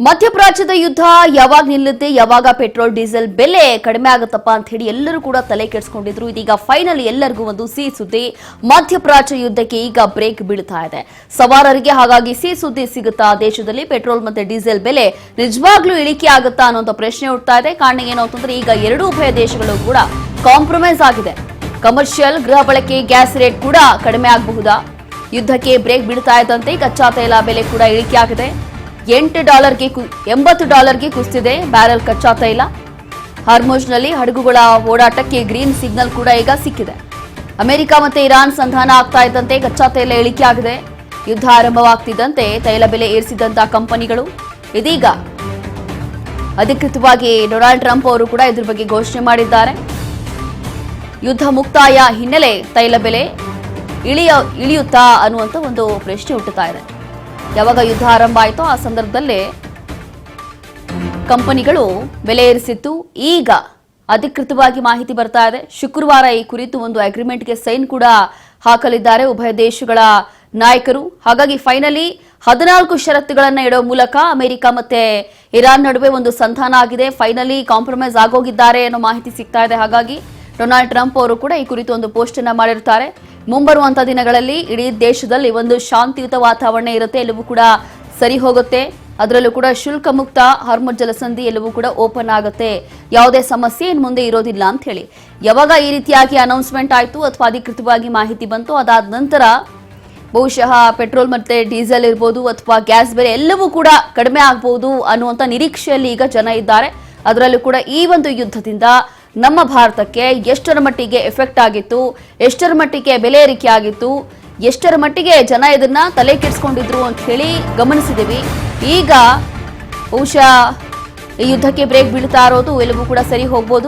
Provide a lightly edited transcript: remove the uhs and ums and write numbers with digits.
ಮಧ್ಯಪ್ರಾಚ್ಯದ ಯುದ್ಧ ಯಾವಾಗ ನಿಲ್ಲುತ್ತೆ, ಯಾವಾಗ ಪೆಟ್ರೋಲ್ ಡೀಸೆಲ್ ಬೆಲೆ ಕಡಿಮೆ ಆಗುತ್ತಪ್ಪ ಅಂತ ಹೇಳಿ ಎಲ್ಲರೂ ಕೂಡ ತಲೆ ಕೆಡಿಸಿಕೊಂಡಿದ್ರು. ಇದೀಗ ಫೈನಲ್ ಎಲ್ಲರಿಗೂ ಒಂದು ಸಿಹಿ ಸುದ್ದಿ. ಮಧ್ಯಪ್ರಾಚ್ಯ ಯುದ್ಧಕ್ಕೆ ಈಗ ಬ್ರೇಕ್ ಬೀಳ್ತಾ ಇದೆ ಸವಾರರಿಗೆ. ಹಾಗಾಗಿ ಸಿಹಿ ಸುದ್ದಿ ಸಿಗುತ್ತಾ? ದೇಶದಲ್ಲಿ ಪೆಟ್ರೋಲ್ ಮತ್ತೆ ಡೀಸೆಲ್ ಬೆಲೆ ನಿಜವಾಗ್ಲೂ ಇಳಿಕೆ ಆಗುತ್ತಾ ಅನ್ನೋಂಥ ಪ್ರಶ್ನೆ ಉಠ್ತಾ ಇದೆ. ಕಾರಣ ಏನು ಅಂತಂದ್ರೆ ಈಗ ಎರಡೂ ಉಭಯ ದೇಶಗಳು ಕೂಡ ಕಾಂಪ್ರಮೈಸ್ ಆಗಿದೆ. ಕಮರ್ಷಿಯಲ್ ಗೃಹ ಬಳಕೆ ಗ್ಯಾಸ್ ರೇಟ್ ಕೂಡ ಕಡಿಮೆ ಆಗಬಹುದಾ? ಯುದ್ಧಕ್ಕೆ ಬ್ರೇಕ್ ಬೀಳ್ತಾ ಇದ್ದಂತೆ ಕಚ್ಚಾ ತೈಲ ಬೆಲೆ ಕೂಡ ಇಳಿಕೆ ಆಗಿದೆ. $80ಗೆ ಕುಸಿದಿದೆ ಬ್ಯಾರೆಲ್ ಕಚ್ಚಾ ತೈಲ. ಹಾರ್ಮುಜ್ನಲ್ಲಿ ಹಡಗುಗಳ ಓಡಾಟಕ್ಕೆ ಗ್ರೀನ್ ಸಿಗ್ನಲ್ ಕೂಡ ಈಗ ಸಿಕ್ಕಿದೆ. ಅಮೆರಿಕ ಮತ್ತೆ ಇರಾನ್ ಸಂಧಾನ ಆಗ್ತಾ ಇದ್ದಂತೆ ಕಚ್ಚಾ ತೈಲ ಇಳಿಕೆ ಆಗಿದೆ. ಯುದ್ಧ ಆರಂಭವಾಗ್ತಿದ್ದಂತೆ ತೈಲ ಬೆಲೆ ಏರಿಸಿದಂತ ಕಂಪನಿಗಳು ಇದೀಗ ಅಧಿಕೃತವಾಗಿ ಡೊನಾಲ್ಡ್ ಟ್ರಂಪ್ ಅವರು ಕೂಡ ಇದ್ರ ಬಗ್ಗೆ ಘೋಷಣೆ ಮಾಡಿದ್ದಾರೆ. ಯುದ್ಧ ಮುಕ್ತಾಯ ಹಿನ್ನೆಲೆ ತೈಲ ಬೆಲೆ ಇಳಿಯುತ್ತಾ ಅನ್ನುವಂತ ಒಂದು ಪ್ರಶ್ನೆ ಹುಟ್ಟುತ್ತಾ ಇದೆ. ಯಾವಾಗ ಯುದ್ಧ ಆರಂಭ ಆಯಿತೋ ಆ ಸಂದರ್ಭದಲ್ಲೇ ಕಂಪನಿಗಳು ಬೆಲೆ ಏರಿಸಿತ್ತು. ಈಗ ಅಧಿಕೃತವಾಗಿ ಮಾಹಿತಿ ಬರ್ತಾ ಇದೆ. ಶುಕ್ರವಾರ ಈ ಕುರಿತು ಒಂದು ಅಗ್ರಿಮೆಂಟ್ಗೆ ಸೈನ್ ಕೂಡ ಹಾಕಲಿದ್ದಾರೆ ಉಭಯ ದೇಶಗಳ ನಾಯಕರು. ಹಾಗಾಗಿ ಫೈನಲಿ 14 ಷರತ್ತುಗಳನ್ನು ಇಡೋ ಮೂಲಕ ಅಮೆರಿಕ ಮತ್ತೆ ಇರಾನ್ ನಡುವೆ ಒಂದು ಸಂಧಾನ ಆಗಿದೆ. ಫೈನಲಿ ಕಾಂಪ್ರಮೈಸ್ ಆಗೋಗಿದ್ದಾರೆ ಅನ್ನೋ ಮಾಹಿತಿ ಸಿಗ್ತಾ ಇದೆ. ಹಾಗಾಗಿ ಡೊನಾಲ್ಡ್ ಟ್ರಂಪ್ ಅವರು ಕೂಡ ಈ ಕುರಿತು ಒಂದು ಪೋಸ್ಟ್ ಅನ್ನ ಮಾಡಿರ್ತಾರೆ. ಮುಂಬರುವಂತಹ ದಿನಗಳಲ್ಲಿ ಇಡೀ ದೇಶದಲ್ಲಿ ಒಂದು ಶಾಂತಿಯುತ ವಾತಾವರಣ ಇರುತ್ತೆ, ಎಲ್ಲವೂ ಕೂಡ ಸರಿ ಹೋಗುತ್ತೆ. ಅದರಲ್ಲೂ ಕೂಡ ಶುಲ್ಕ ಮುಕ್ತ ಹಾರ್ಮುಜ್ ಜಲಸಂಧಿ ಎಲ್ಲವೂ ಕೂಡ ಓಪನ್ ಆಗುತ್ತೆ, ಯಾವುದೇ ಸಮಸ್ಯೆ ಇನ್ನು ಮುಂದೆ ಇರೋದಿಲ್ಲ ಅಂತ ಹೇಳಿ ಯಾವಾಗ ಈ ರೀತಿಯಾಗಿ ಅನೌನ್ಸ್ಮೆಂಟ್ ಆಯಿತು ಅಥವಾ ಅಧಿಕೃತವಾಗಿ ಮಾಹಿತಿ ಬಂತು, ಅದಾದ ನಂತರ ಬಹುಶಃ ಪೆಟ್ರೋಲ್ ಮತ್ತೆ ಡೀಸೆಲ್ ಇರ್ಬೋದು ಅಥವಾ ಗ್ಯಾಸ್ ಬೆಲೆ ಎಲ್ಲವೂ ಕೂಡ ಕಡಿಮೆ ಆಗ್ಬಹುದು ಅನ್ನುವಂಥ ನಿರೀಕ್ಷೆಯಲ್ಲಿ ಈಗ ಜನ ಇದ್ದಾರೆ. ಅದರಲ್ಲೂ ಕೂಡ ಈ ಒಂದು ಯುದ್ಧದಿಂದ ನಮ್ಮ ಭಾರತಕ್ಕೆ ಎಷ್ಟರ ಮಟ್ಟಿಗೆ ಎಫೆಕ್ಟ್ ಆಗಿತ್ತು, ಎಷ್ಟರ ಮಟ್ಟಿಗೆ ಬೆಲೆ ಏರಿಕೆ ಆಗಿತ್ತು, ಎಷ್ಟರ ಮಟ್ಟಿಗೆ ಜನ ಇದನ್ನ ತಲೆ ಕೆಡಿಸ್ಕೊಂಡಿದ್ರು ಅಂತ ಹೇಳಿ ಗಮನಿಸಿದ್ದೀವಿ. ಈಗ ಬಹುಶಃ ಈ ಯುದ್ಧಕ್ಕೆ ಬ್ರೇಕ್ ಬೀಳ್ತಾ ಇರೋದು ಎಲ್ಲವೂ ಕೂಡ ಸರಿ ಹೋಗ್ಬೋದು.